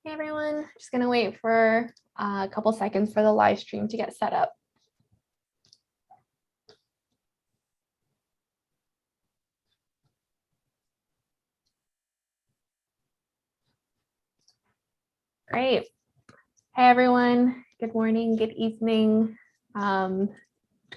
Hey everyone, just gonna wait for a couple seconds for the live stream to get set up. Great. Hey everyone, good morning, good evening, good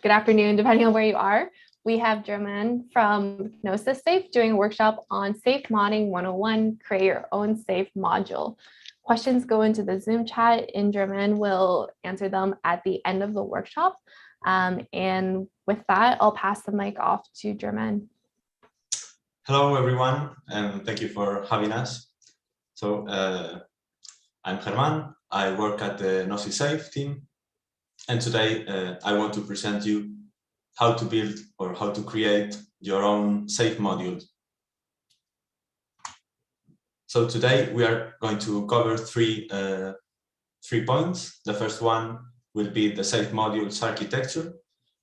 afternoon, depending on where you are. We have Germán from Gnosis Safe doing a workshop on Safe Modding 101, create your own safe module. Questions go into the Zoom chat and Germán will answer them at the end of the workshop. And with that, I'll pass the mic off to Germán. Hello, everyone, and thank you for having us. So I'm Germán. I work at the Gnosis Safe team, and today I want to present you how to build or how to create your own safe module. So today we are going to cover three points. The first one will be the safe modules architecture.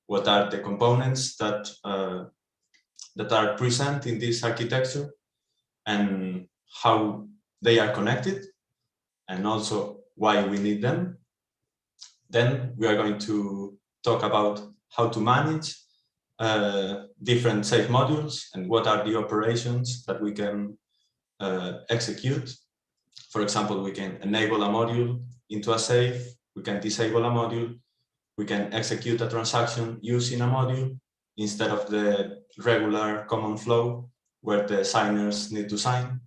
What are the components that are present in this architecture and how they are connected, and also why we need them. Then we are going to talk about how to manage different safe modules and what are the operations that we can execute. For example, we can enable a module into a safe, we can disable a module, we can execute a transaction using a module instead of the regular common flow where the signers need to sign,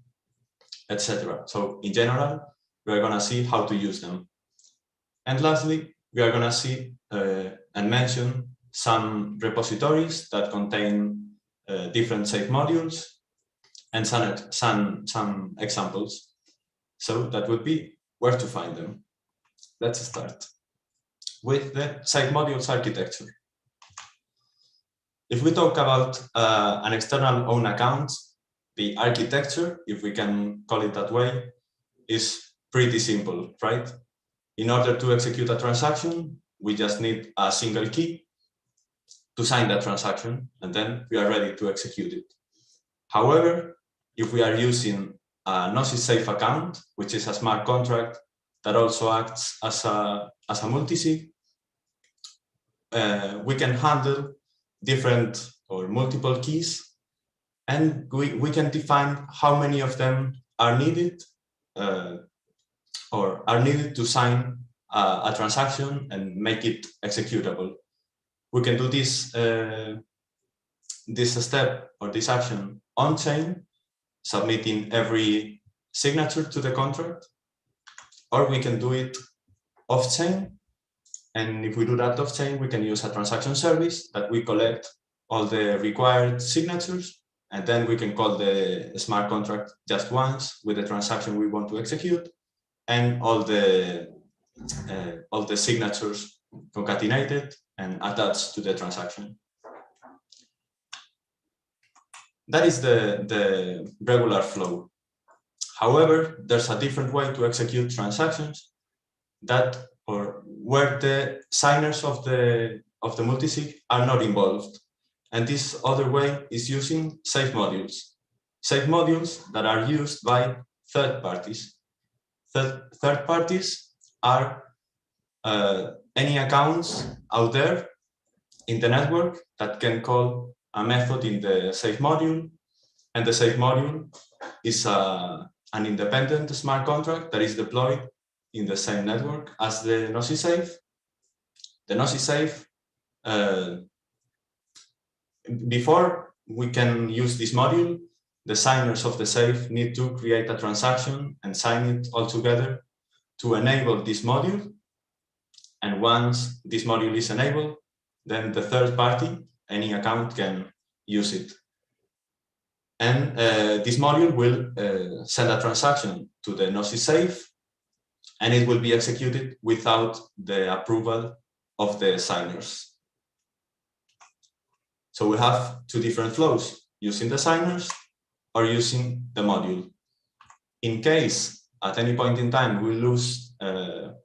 etc. So in general, we are going to see how to use them. And lastly, we are going to see and mention some repositories that contain different safe modules and some examples. So that would be where to find them. Let's start with the safe modules architecture. If we talk about an external own account, the architecture, if we can call it that way, is pretty simple, right? In order to execute a transaction, we just need a single key to sign that transaction, and then we are ready to execute it. However, if we are using a Gnosis Safe account, which is a smart contract that also acts as a multisig, we can handle different or multiple keys, and we can define how many of them are needed or are needed to sign a transaction and make it executable. We can do this step or this action on chain, submitting every signature to the contract, or we can do it off chain. And if we do that off chain, we can use a transaction service that we collect all the required signatures, and then we can call the smart contract just once with the transaction we want to execute, and all the signatures concatenated and attached to the transaction. That is the regular flow. However, there's a different way to execute transactions where the signers of the multisig are not involved. And this other way is using safe modules. Safe modules that are used by third parties. Third parties are any accounts out there in the network that can call a method in the safe module, and the safe module is an independent smart contract that is deployed in the same network as the Gnosis Safe. The Gnosis Safe, before we can use this module, the signers of the safe need to create a transaction and sign it all together to enable this module. And once this module is enabled, then the third party, any account, can use it. And this module will send a transaction to the Gnosis Safe, and it will be executed without the approval of the signers. So we have two different flows, using the signers or using the module. In case at any point in time we lose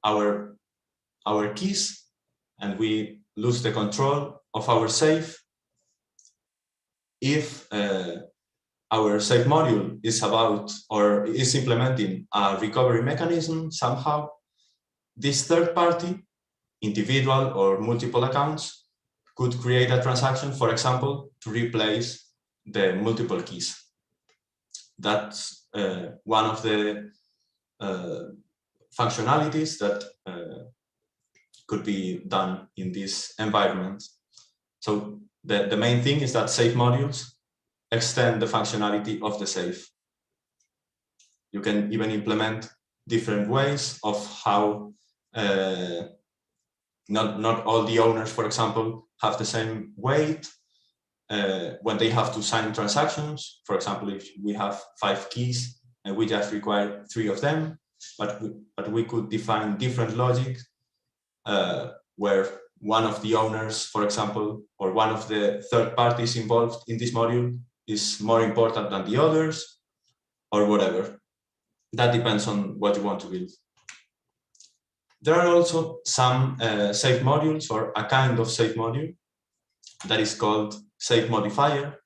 our keys and we lose the control of our safe, if our safe module is about or is implementing a recovery mechanism somehow, this third party, individual or multiple accounts, could create a transaction, for example, to replace the multiple keys. That's one of the functionalities that could be done in this environment. So the main thing is that safe modules extend the functionality of the safe. You can even implement different ways of how not all the owners, for example, have the same weight when they have to sign transactions. For example, if we have 5 keys and we just require 3 of them, but we could define different logic where one of the owners, for example, or one of the third parties involved in this module is more important than the others, or whatever. That depends on what you want to build. There are also some safe modules, or a kind of safe module that is called safe modifier,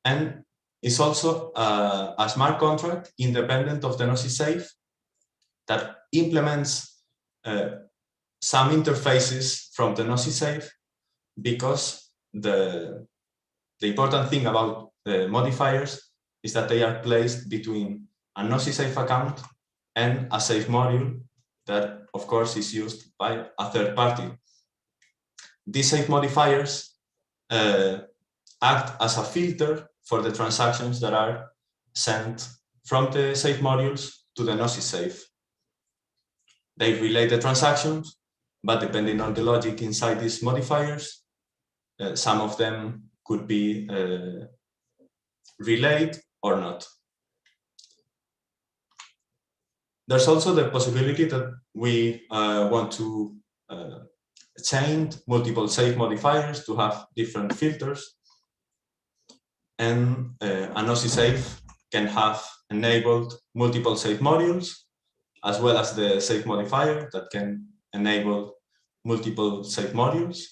and is also a smart contract independent of the Gnosis Safe that implements some interfaces from the Gnosis Safe, because the important thing about the modifiers is that they are placed between a Gnosis Safe account and a safe module that, of course, is used by a third party. These safe modifiers act as a filter for the transactions that are sent from the safe modules to the Gnosis Safe. They relay the transactions, but depending on the logic inside these modifiers, some of them could be relayed or not. There's also the possibility that we want to chain multiple safe modifiers to have different filters, and a Gnosis Safe can have enabled multiple safe modules, as well as the safe modifier that can enable multiple safe modules.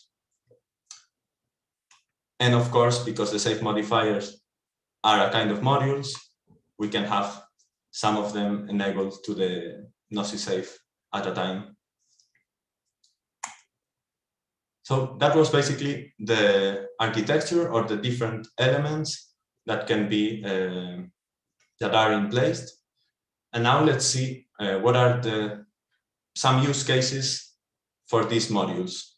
And of course, because the safe modifiers are a kind of modules, we can have some of them enabled to the Gnosis Safe at a time. So that was basically the architecture, or the different elements that can be that are in place. And now let's see what are some use cases for these modules.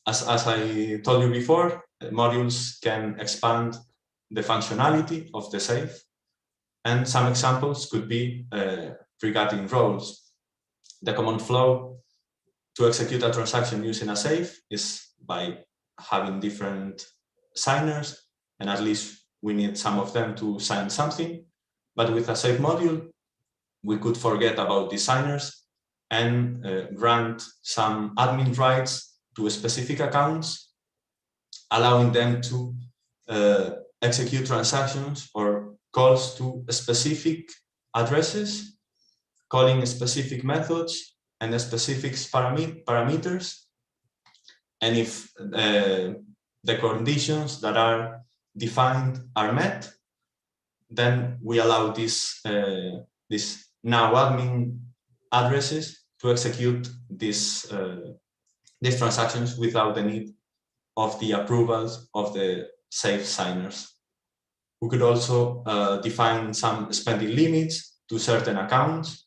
As I told you before, modules can expand the functionality of the safe, and some examples could be regarding roles. The common flow to execute a transaction using a safe is by having different signers, and at least we need some of them to sign something. But with a safe module, we could forget about the signers and grant some admin rights to specific accounts, allowing them to execute transactions or calls to specific addresses, calling specific methods and specific parameters. And if the conditions that are defined are met, then we allow these now admin addresses to execute these transactions without the need of the approvals of the safe signers. We could also define some spending limits to certain accounts,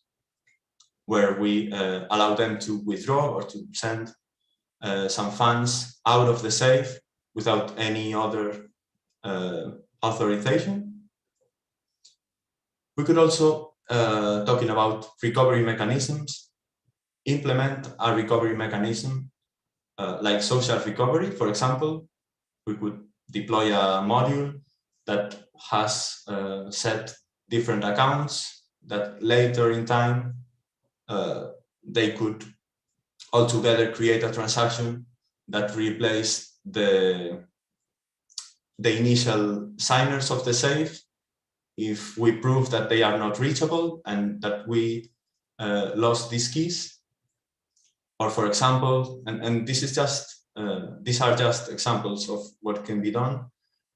where we allow them to withdraw or to send some funds out of the safe without any other authorization. We could also, talking about recovery mechanisms, implement a recovery mechanism like social recovery. For example, we could deploy a module that has set different accounts that later in time they could altogether create a transaction that replaced the initial signers of the safe if we prove that they are not reachable and that we lost these keys. Or for example, and this is just these are just examples of what can be done.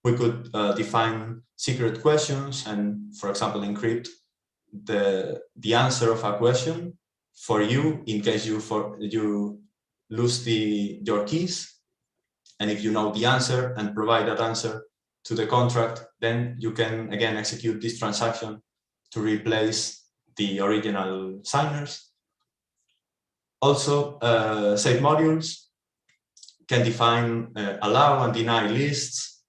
we could define secret questions and, for example, encrypt the answer of a question for you in case you lose your keys. And if you know the answer and provide that answer to the contract, then you can again execute this transaction to replace the original signers. Also, safe modules can define allow and deny lists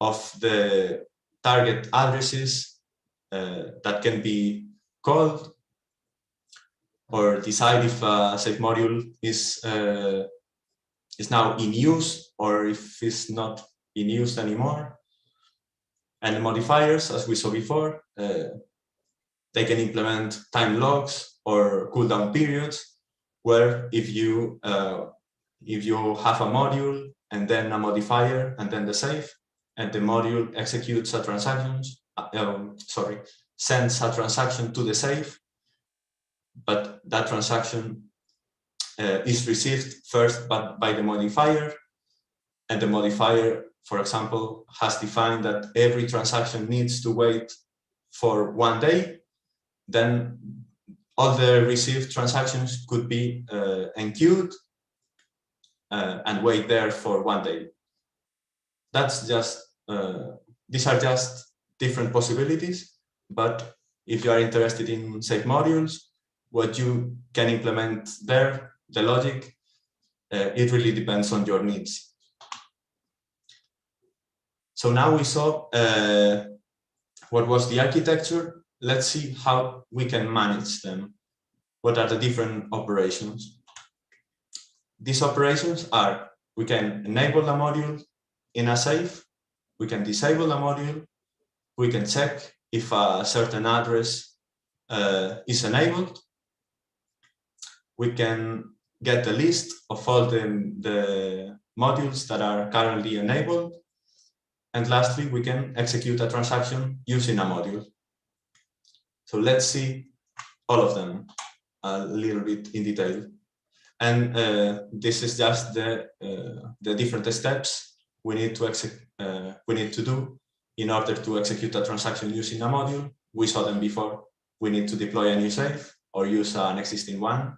of the target addresses that can be called, or decide if a safe module is now in use or if it's not in use anymore. And the modifiers, as we saw before, they can implement time logs or cooldown periods, where if you have a module and then a modifier and then the safe, and the module executes a transaction, sends a transaction to the safe, but that transaction is received first by the modifier, and the modifier, for example, has defined that every transaction needs to wait for 1 day, then all the received transactions could be enqueued and wait there for 1 day. That's just, these are just different possibilities, but if you are interested in safe modules, what you can implement there, the logic, it really depends on your needs. So now we saw what was the architecture. Let's see how we can manage them. What are the different operations? These operations are, we can enable a module in a safe, we can disable a module, we can check if a certain address is enabled, we can get the list of all the modules that are currently enabled, and lastly, we can execute a transaction using a module. So let's see all of them a little bit in detail. And this is just the different steps we need to do in order to execute a transaction using a module. We saw them before. We need to deploy a new safe or use an existing one.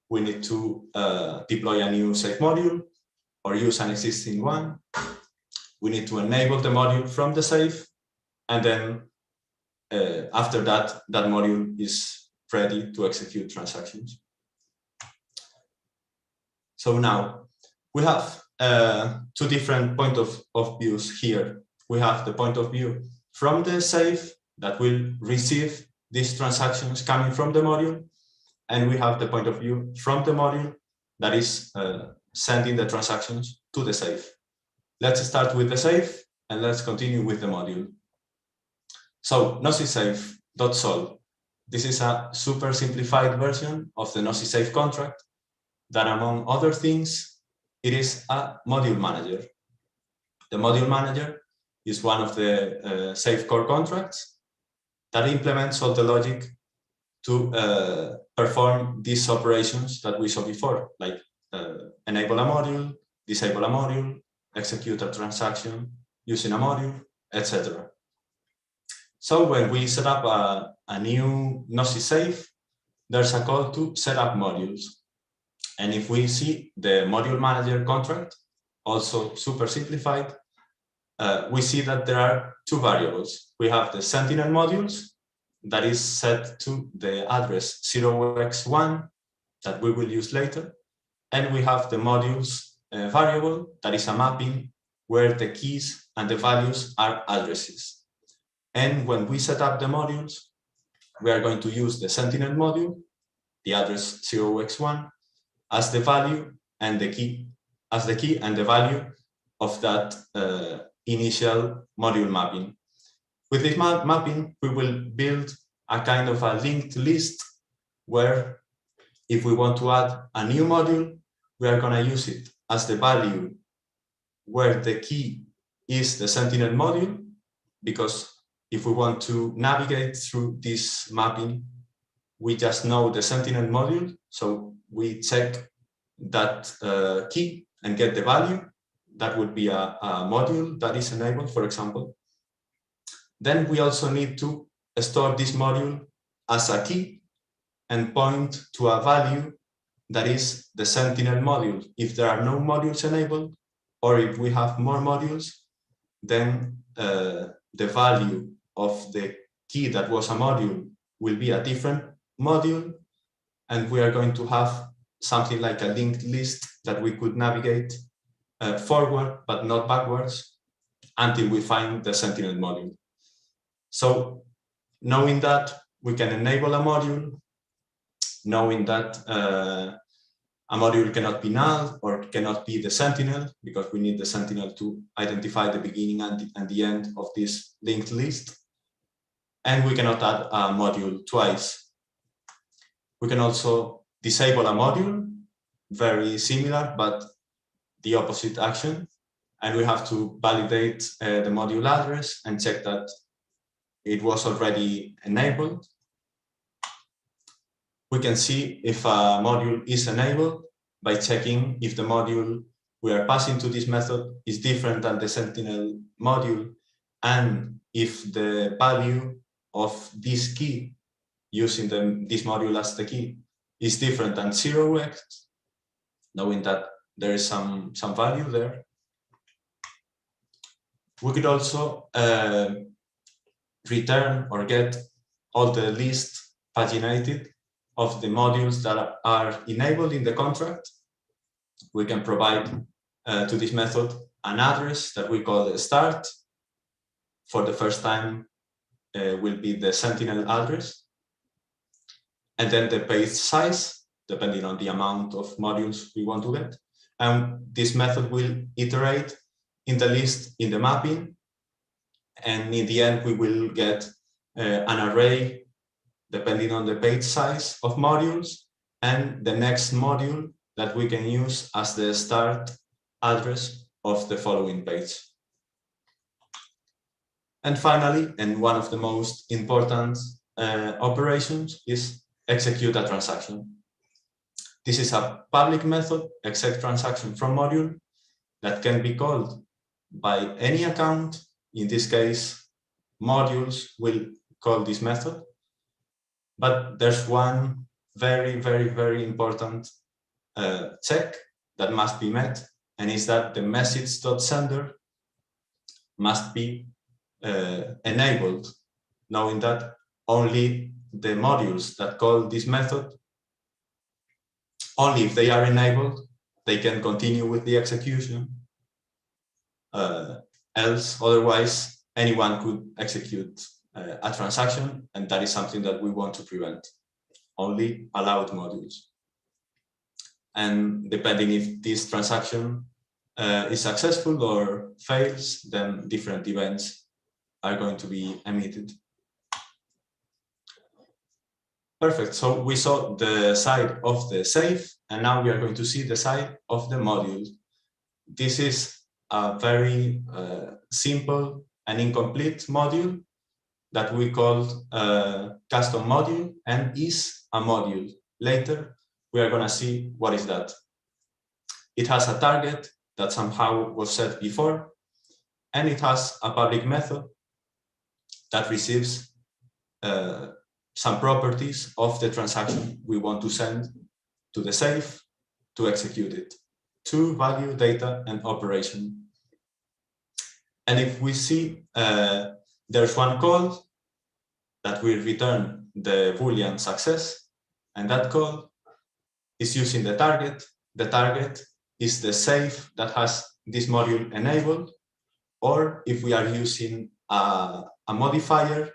We need to deploy a new safe module or use an existing one. We need to enable the module from the safe, and then after that, that module is ready to execute transactions. So now we have two different point of views here. We have the point of view from the safe that will receive these transactions coming from the module, and we have the point of view from the module that is sending the transactions to the safe. Let's start with the safe and let's continue with the module. So Gnosis Safe.sol. This is a super simplified version of the Gnosis Safe contract that, among other things, it is a module manager. The module manager is one of the Safe core contracts that implements all the logic to perform these operations that we saw before, like enable a module, disable a module, execute a transaction using a module, etc. So when we set up a new Gnosis Safe, there's a call to set up modules. And if we see the module manager contract, also super simplified, we see that there are two variables. We have the Sentinel modules that is set to the address 0x1 that we will use later. And we have the modules variable that is a mapping where the keys and the values are addresses. And when we set up the modules, we are going to use the Sentinel module, the address 0x1, as the value and the key, as the key and the value of that initial module mapping. With this mapping, we will build a kind of a linked list where if we want to add a new module, we are going to use it as the value where the key is the Sentinel module, because if we want to navigate through this mapping, we just know the Sentinel module. So we check that key and get the value. that would be a module that is enabled, for example. Then we also need to store this module as a key and point to a value that is the Sentinel module. If there are no modules enabled, or if we have more modules, then the value of the key that was a module will be a different module, and we are going to have something like a linked list that we could navigate forward but not backwards until we find the Sentinel module. So knowing that we can enable a module, knowing that a module cannot be null or cannot be the Sentinel, because we need the Sentinel to identify the beginning and the end of this linked list. And we cannot add a module twice. We can also disable a module, very similar, but the opposite action. And we have to validate the module address and check that it was already enabled. We can see if a module is enabled by checking if the module we are passing to this method is different than the Sentinel module, and if the value of this key using this module as the key is different than 0x, knowing that there is some value there. We could also return or get all the list paginated of the modules that are enabled in the contract. We can provide to this method an address that we call the start. For the first time will be the Sentinel address. And then the page size, depending on the amount of modules we want to get. And this method will iterate in the list in the mapping. And in the end, we will get an array depending on the page size of modules and the next module that we can use as the start address of the following page. And finally, and one of the most important operations is execute a transaction. This is a public method, exec transaction from module, that can be called by any account. In this case, modules will call this method. But there's one very, very, very important check that must be met, and is that the message.sender must be enabled, knowing that only the modules that call this method, only if they are enabled, they can continue with the execution. Else, otherwise, anyone could execute a transaction, and that is something that we want to prevent. Only allowed modules. And depending if this transaction is successful or fails, then different events are going to be emitted. Perfect. So we saw the side of the safe, and now we are going to see the side of the module. This is a very simple and incomplete module that we called custom module and is a module. Later, we are going to see what is that. It has a target that somehow was set before, and it has a public method that receives some properties of the transaction we want to send to the safe to execute it. To value, data, and operation. And if we see there's one call that will return the Boolean success, and that call is using the target. The target is the safe that has this module enabled, or if we are using a modifier,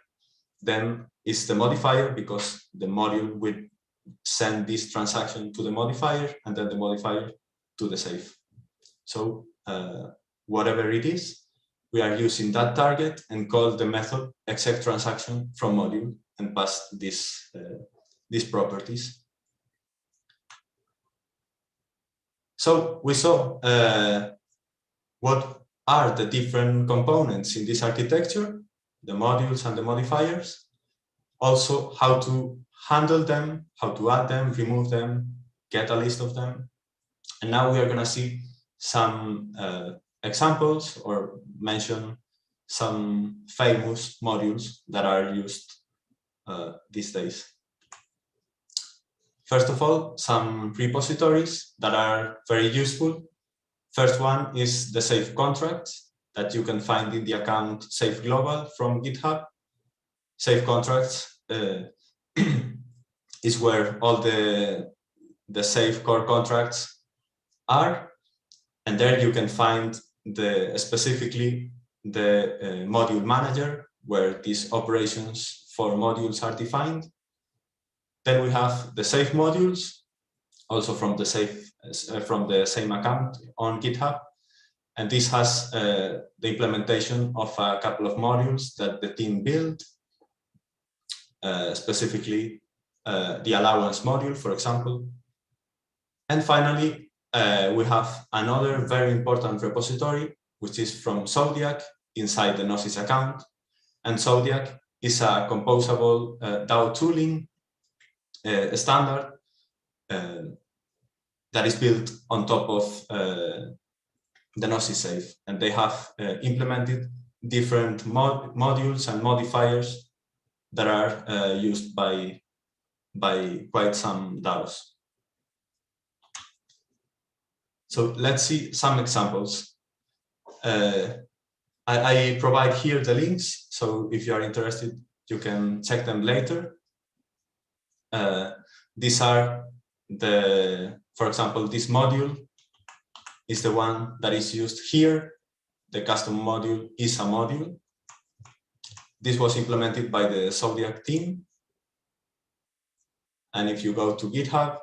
then it's the modifier because the module will send this transaction to the modifier and then the modifier to the safe. So whatever it is, we are using that target and call the method exec transaction from module and pass these properties. So we saw what are the different components in this architecture, the modules and the modifiers, also how to handle them, how to add them, remove them, get a list of them. And now we are going to see some examples or mention some famous modules that are used these days. First of all, some repositories that are very useful. First one is the Safe contracts that you can find in the account Safe Global from GitHub. Safe contracts is where all the Safe core contracts are, and there you can find specifically the module manager where these operations for modules are defined. Then we have the Safe modules, also from the same account on GitHub, and this has the implementation of a couple of modules that the team built, specifically the allowance module, for example. And finally, we have another very important repository, which is from Zodiac inside the Gnosis account. And Zodiac is a composable DAO tooling standard that is built on top of the Gnosis Safe. And they have implemented different modules and modifiers that are used by quite some DAOs. So let's see some examples. I provide here the links, so if you are interested, you can check them later. These are for example, this module is the one that is used here. The custom module is a module. This was implemented by the Zodiac team. And if you go to GitHub,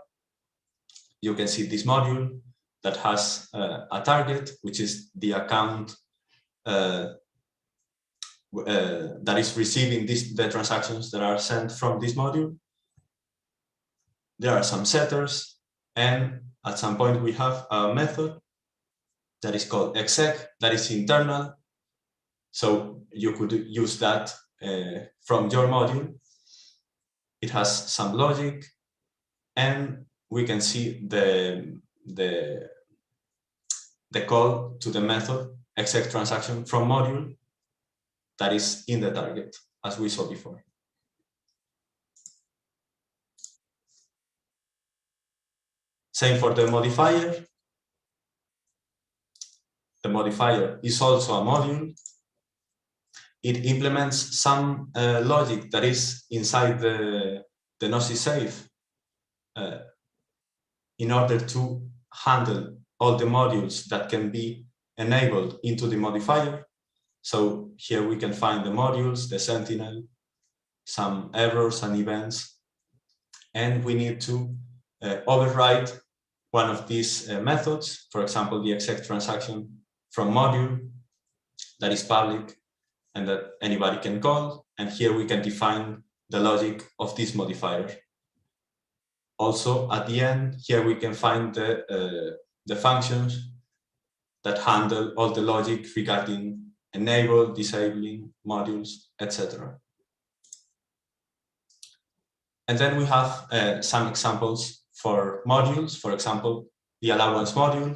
you can see this module that has a target, which is the account that is receiving the transactions that are sent from this module. There are some setters, and at some point we have a method that is called exec, that is internal. So you could use that from your module. It has some logic, and we can see the call to the method exec transaction from module that is in the target, as we saw before. Same for the modifier. The modifier is also a module. It implements some logic that is inside the Gnosis Safe in order to handle all the modules that can be enabled into the modifier. So here we can find the modules, the Sentinel, some errors and events, and we need to override one of these methods, for example, the exec transaction from module that is public and that anybody can call. And here we can define the logic of this modifier. Also, at the end, here we can find the functions that handle all the logic regarding enable, disabling modules, etc. And then we have some examples for modules. For example, the allowance module.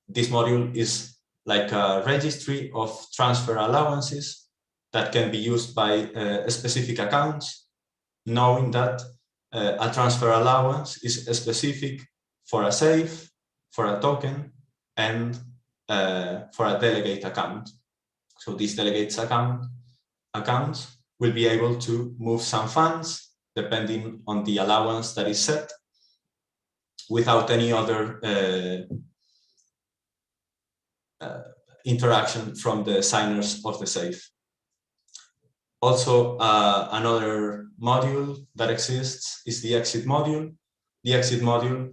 This module is like a registry of transfer allowances that can be used by specific accounts, knowing that a transfer allowance is specific for a safe, for a token, and for a delegate account. So these delegates accounts will be able to move some funds depending on the allowance that is set without any other interaction from the signers of the safe. Also, another module that exists is the exit module. The exit module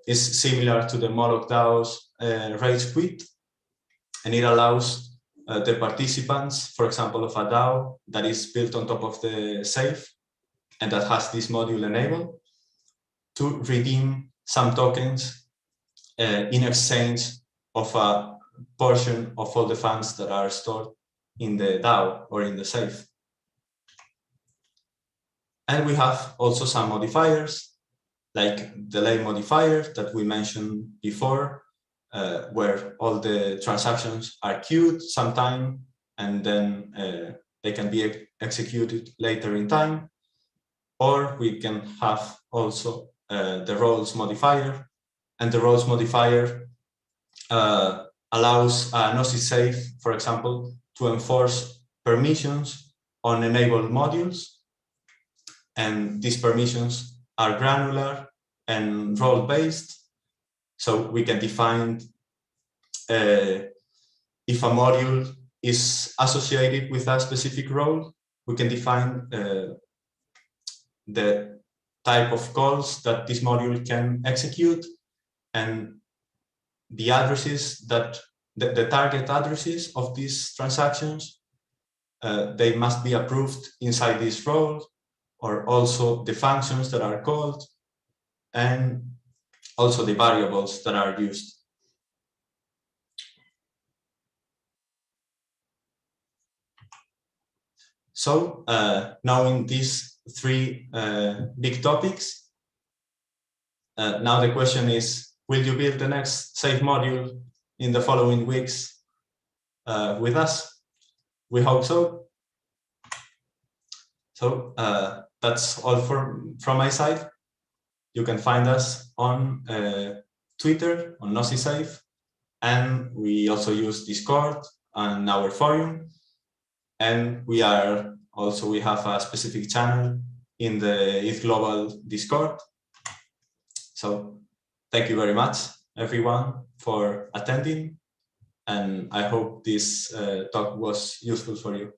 is similar to the Moloch DAO's rage quit, and it allows the participants, for example, of a DAO that is built on top of the safe and that has this module enabled, to redeem some tokens in exchange of a portion of all the funds that are stored in the DAO or in the safe. And we have also some modifiers, like delay modifier that we mentioned before, where all the transactions are queued sometime, and then they can be executed later in time. Or we can have also the roles modifier, and the roles modifier allows Gnosis Safe, for example, to enforce permissions on enabled modules. And these permissions are granular and role-based. So we can define if a module is associated with a specific role, we can define the type of calls that this module can execute, and the addresses that the target addresses of these transactions, they must be approved inside this role, or also the functions that are called, and also the variables that are used. So knowing these three big topics, now the question is, will you build the next safe module in the following weeks with us? We hope so. So that's all from my side. You can find us on Twitter, on Gnosis Safe, and we also use Discord and our forum. And we have a specific channel in the ETH Global Discord. So thank you very much, everyone, for attending. And I hope this talk was useful for you.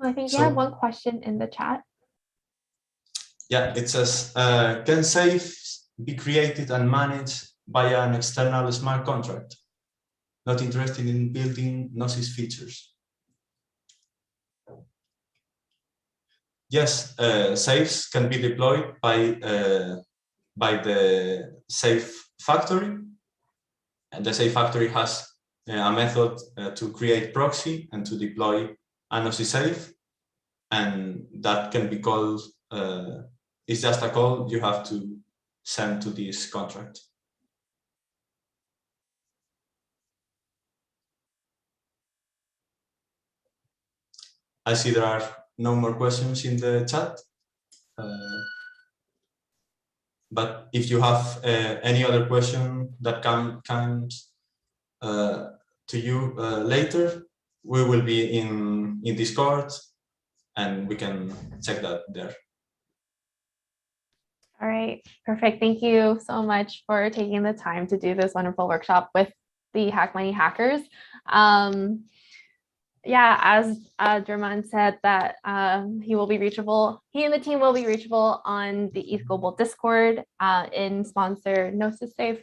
I think you have one question in the chat. Yeah, it says, can safes be created and managed by an external smart contract? Not interested in building Gnosis features. Yes, safes can be deployed by the Safe Factory. And the Safe Factory has a method to create proxy and to deploy a Gnosis Safe. And that can be called, it's just a call you have to send to this contract. I see there are no more questions in the chat. But if you have any other question that comes to you later, we will be in Discord and we can check that there. All right, perfect. Thank you so much for taking the time to do this wonderful workshop with the Hack Money hackers. Yeah, as Germán said, that he will be reachable. He and the team will be reachable on the ETH Global Discord in sponsor Gnosis Safe.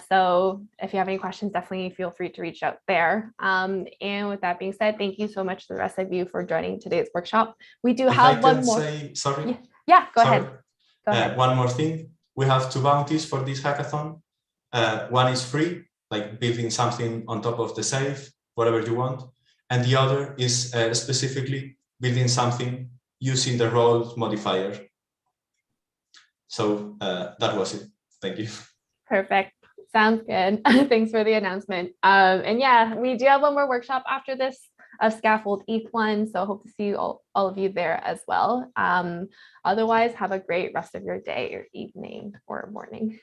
So if you have any questions, definitely feel free to reach out there. And with that being said, thank you so much to the rest of you for joining today's workshop. We do have one more. Sorry. Yeah, go ahead. Go ahead. One more thing. We have 2 bounties for this hackathon. One is free, like building something on top of the safe, whatever you want. And the other is specifically building something using the role modifier. So that was it. Thank you. Perfect. Sounds good. Thanks for the announcement. And yeah, we do have one more workshop after this, a Scaffold ETH1. So hope to see all of you there as well. Otherwise, have a great rest of your day or evening or morning.